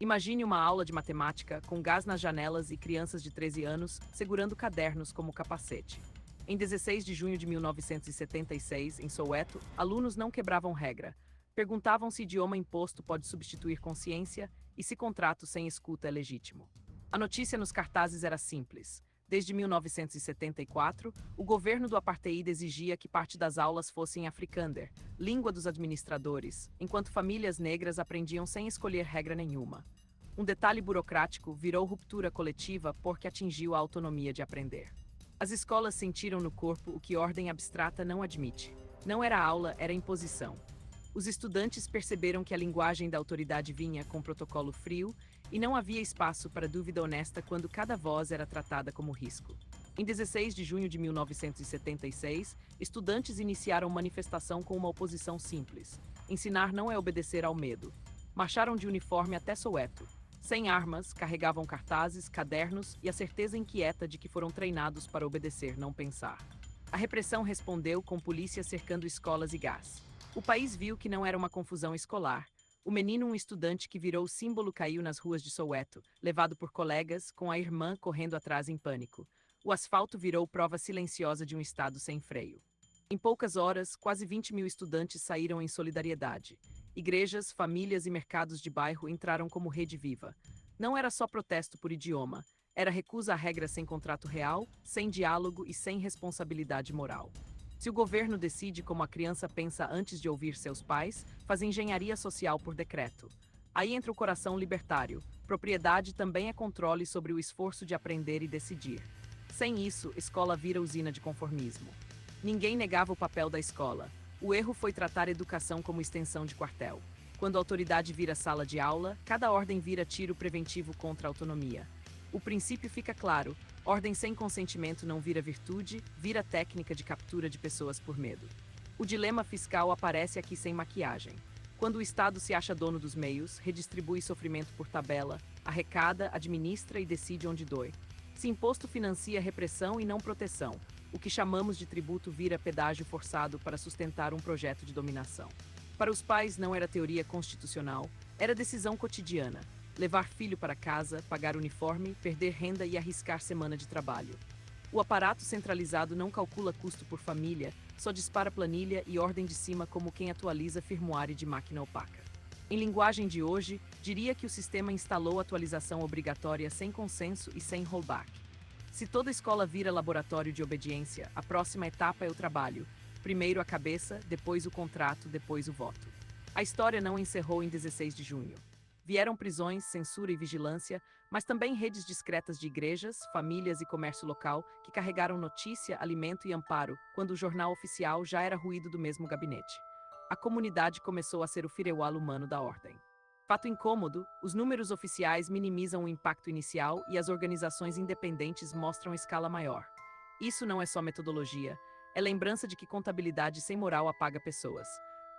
Imagine uma aula de matemática com gás nas janelas e crianças de 13 anos segurando cadernos como capacete. Em 16 de junho de 1976, em Soweto, alunos não quebravam regra. Perguntavam se idioma imposto pode substituir consciência e se contrato sem escuta é legítimo. A notícia nos cartazes era simples. Desde 1974, o governo do apartheid exigia que parte das aulas fosse em Afrikaner, língua dos administradores, enquanto famílias negras aprendiam sem escolher regra nenhuma. Um detalhe burocrático virou ruptura coletiva porque atingiu a autonomia de aprender. As escolas sentiram no corpo o que ordem abstrata não admite. Não era aula, era imposição. Os estudantes perceberam que a linguagem da autoridade vinha com protocolo frio e não havia espaço para dúvida honesta quando cada voz era tratada como risco. Em 16 de junho de 1976, estudantes iniciaram manifestação com uma oposição simples. Ensinar não é obedecer ao medo. Marcharam de uniforme até Soweto. Sem armas, carregavam cartazes, cadernos e a certeza inquieta de que foram treinados para obedecer, não pensar. A repressão respondeu com polícia cercando escolas e gás. O país viu que não era uma confusão escolar. O menino, um estudante que virou símbolo, caiu nas ruas de Soweto, levado por colegas, com a irmã correndo atrás em pânico. O asfalto virou prova silenciosa de um estado sem freio. Em poucas horas, quase 20.000 estudantes saíram em solidariedade. Igrejas, famílias e mercados de bairro entraram como rede viva. Não era só protesto por idioma, era recusa a regra sem contrato real, sem diálogo e sem responsabilidade moral. Se o governo decide como a criança pensa antes de ouvir seus pais, faz engenharia social por decreto. Aí entra o coração libertário. Propriedade também é controle sobre o esforço de aprender e decidir. Sem isso, escola vira usina de conformismo. Ninguém negava o papel da escola. O erro foi tratar educação como extensão de quartel. Quando a autoridade vira sala de aula, cada ordem vira tiro preventivo contra a autonomia. O princípio fica claro: ordem sem consentimento não vira virtude, vira técnica de captura de pessoas por medo. O dilema fiscal aparece aqui sem maquiagem. Quando o Estado se acha dono dos meios, redistribui sofrimento por tabela, arrecada, administra e decide onde dói. Se imposto financia repressão e não proteção, o que chamamos de tributo vira pedágio forçado para sustentar um projeto de dominação. Para os pais não era teoria constitucional, era decisão cotidiana. Levar filho para casa, pagar uniforme, perder renda e arriscar semana de trabalho. O aparato centralizado não calcula custo por família, só dispara planilha e ordem de cima como quem atualiza firmware de máquina opaca. Em linguagem de hoje, diria que o sistema instalou atualização obrigatória sem consenso e sem rollback. Se toda escola vira laboratório de obediência, a próxima etapa é o trabalho. Primeiro a cabeça, depois o contrato, depois o voto. A história não encerrou em 16 de junho. Vieram prisões, censura e vigilância, mas também redes discretas de igrejas, famílias e comércio local que carregaram notícia, alimento e amparo, quando o jornal oficial já era ruído do mesmo gabinete. A comunidade começou a ser o firewall humano da ordem. Fato incômodo, os números oficiais minimizam o impacto inicial e as organizações independentes mostram escala maior. Isso não é só metodologia, é lembrança de que contabilidade sem moral apaga pessoas.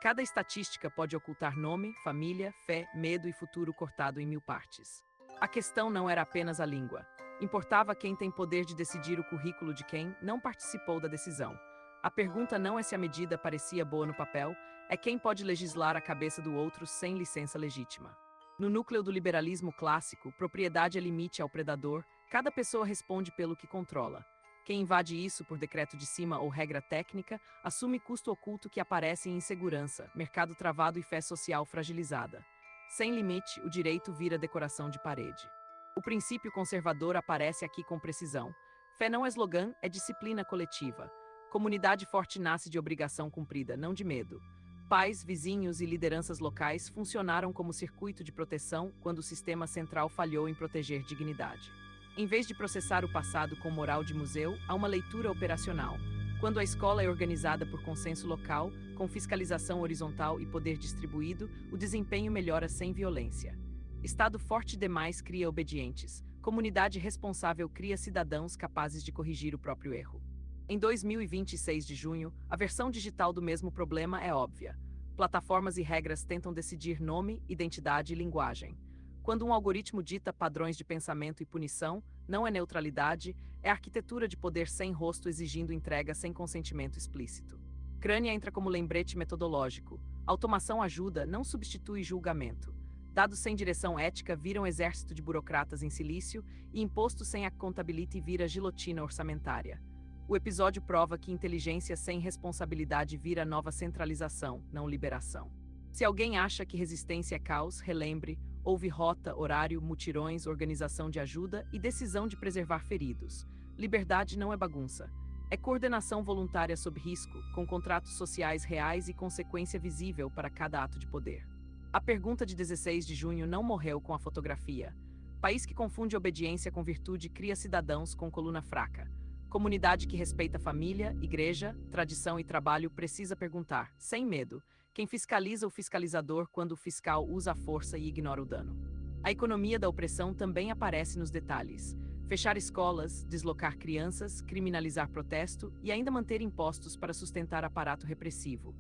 Cada estatística pode ocultar nome, família, fé, medo e futuro cortado em 1000 partes. A questão não era apenas a língua. Importava quem tem poder de decidir o currículo de quem não participou da decisão. A pergunta não é se a medida parecia boa no papel, é quem pode legislar a cabeça do outro sem licença legítima. No núcleo do liberalismo clássico, propriedade é limite ao predador, cada pessoa responde pelo que controla. Quem invade isso por decreto de cima ou regra técnica, assume custo oculto que aparece em insegurança, mercado travado e fé social fragilizada. Sem limite, o direito vira decoração de parede. O princípio conservador aparece aqui com precisão. Fé não é slogan, é disciplina coletiva. Comunidade forte nasce de obrigação cumprida, não de medo. Pais, vizinhos e lideranças locais funcionaram como circuito de proteção quando o sistema central falhou em proteger dignidade. Em vez de processar o passado com moral de museu, há uma leitura operacional. Quando a escola é organizada por consenso local, com fiscalização horizontal e poder distribuído, o desempenho melhora sem violência. Estado forte demais cria obedientes. Comunidade responsável cria cidadãos capazes de corrigir o próprio erro. Em 2026 de junho, a versão digital do mesmo problema é óbvia. Plataformas e regras tentam decidir nome, identidade e linguagem. Quando um algoritmo dita padrões de pensamento e punição, não é neutralidade, é arquitetura de poder sem rosto exigindo entrega sem consentimento explícito. Crânia entra como lembrete metodológico. Automação ajuda, não substitui julgamento. Dados sem direção ética viram exército de burocratas em silício e imposto sem accountability vira gilotina orçamentária. O episódio prova que inteligência sem responsabilidade vira nova centralização, não liberação. Se alguém acha que resistência é caos, relembre, houve rota, horário, mutirões, organização de ajuda e decisão de preservar feridos. Liberdade não é bagunça. É coordenação voluntária sob risco, com contratos sociais reais e consequência visível para cada ato de poder. A pergunta de 16 de junho não morreu com a fotografia. País que confunde obediência com virtude cria cidadãos com coluna fraca. Comunidade que respeita família, igreja, tradição e trabalho precisa perguntar, sem medo, quem fiscaliza o fiscalizador quando o fiscal usa a força e ignora o dano. A economia da opressão também aparece nos detalhes. Fechar escolas, deslocar crianças, criminalizar protesto e ainda manter impostos para sustentar aparato repressivo.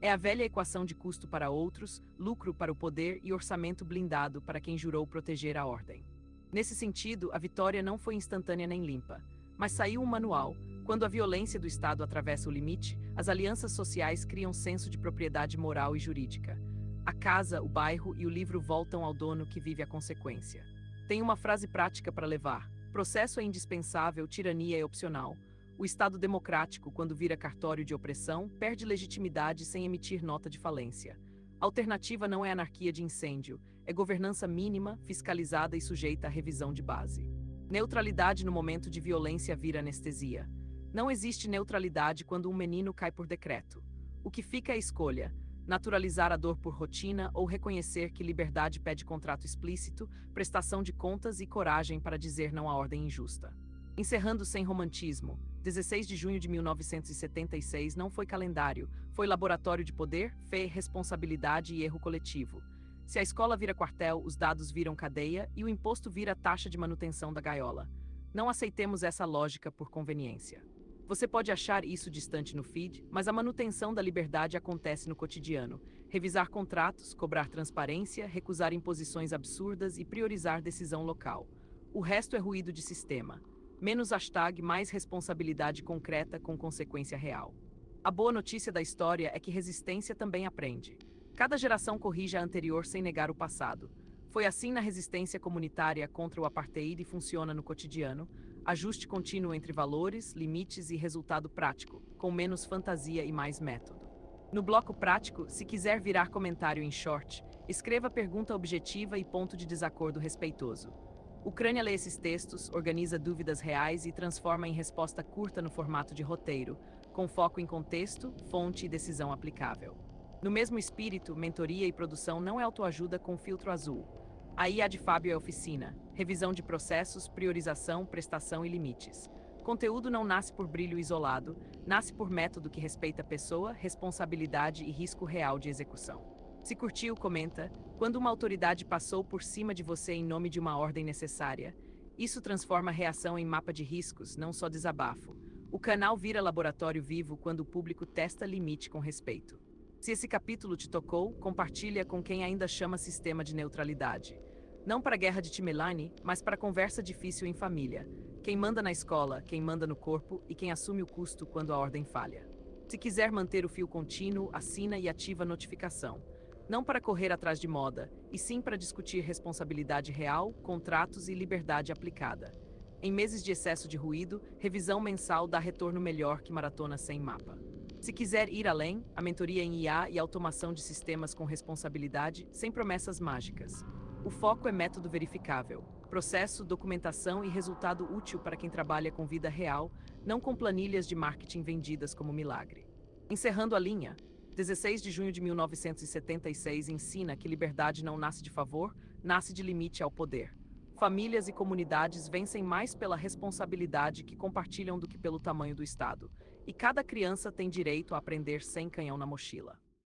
É a velha equação de custo para outros, lucro para o poder e orçamento blindado para quem jurou proteger a ordem. Nesse sentido, a vitória não foi instantânea nem limpa. Mas saiu um manual. Quando a violência do Estado atravessa o limite, as alianças sociais criam senso de propriedade moral e jurídica. A casa, o bairro e o livro voltam ao dono que vive a consequência. Tem uma frase prática para levar. Processo é indispensável, tirania é opcional. O Estado democrático, quando vira cartório de opressão, perde legitimidade sem emitir nota de falência. A alternativa não é anarquia de incêndio, é governança mínima, fiscalizada e sujeita à revisão de base. Neutralidade no momento de violência vira anestesia. Não existe neutralidade quando um menino cai por decreto. O que fica é a escolha: naturalizar a dor por rotina ou reconhecer que liberdade pede contrato explícito, prestação de contas e coragem para dizer não à ordem injusta. Encerrando sem romantismo, 16 de junho de 1976 não foi calendário, foi laboratório de poder, fé, responsabilidade e erro coletivo. Se a escola vira quartel, os dados viram cadeia e o imposto vira taxa de manutenção da gaiola. Não aceitemos essa lógica por conveniência. Você pode achar isso distante no feed, mas a manutenção da liberdade acontece no cotidiano. Revisar contratos, cobrar transparência, recusar imposições absurdas e priorizar decisão local. O resto é ruído de sistema. Menos hashtag, mais responsabilidade concreta com consequência real. A boa notícia da história é que resistência também aprende. Cada geração corrige a anterior sem negar o passado. Foi assim na resistência comunitária contra o apartheid e funciona no cotidiano. Ajuste contínuo entre valores, limites e resultado prático, com menos fantasia e mais método. No bloco prático, se quiser virar comentário em short, escreva pergunta objetiva e ponto de desacordo respeitoso. Ucrânia lê esses textos, organiza dúvidas reais e transforma em resposta curta no formato de roteiro, com foco em contexto, fonte e decisão aplicável. No mesmo espírito, mentoria e produção não é autoajuda com filtro azul. A IA de Fábio é oficina, revisão de processos, priorização, prestação e limites. Conteúdo não nasce por brilho isolado, nasce por método que respeita pessoa, responsabilidade e risco real de execução. Se curtiu, comenta. Quando uma autoridade passou por cima de você em nome de uma ordem necessária, isso transforma a reação em mapa de riscos, não só desabafo. O canal vira laboratório vivo quando o público testa limite com respeito. Se esse capítulo te tocou, compartilha com quem ainda chama sistema de neutralidade. Não para a guerra de Timelane, mas para a conversa difícil em família. Quem manda na escola, quem manda no corpo e quem assume o custo quando a ordem falha. Se quiser manter o fio contínuo, assina e ativa a notificação. Não para correr atrás de moda, e sim para discutir responsabilidade real, contratos e liberdade aplicada. Em meses de excesso de ruído, revisão mensal dá retorno melhor que maratona sem mapa. Se quiser ir além, a mentoria em IA e automação de sistemas com responsabilidade, sem promessas mágicas. O foco é método verificável, processo, documentação e resultado útil para quem trabalha com vida real, não com planilhas de marketing vendidas como milagre. Encerrando a linha, 16 de junho de 1976 ensina que liberdade não nasce de favor, nasce de limite ao poder. Famílias e comunidades vencem mais pela responsabilidade que compartilham do que pelo tamanho do Estado. E cada criança tem direito a aprender sem canhão na mochila.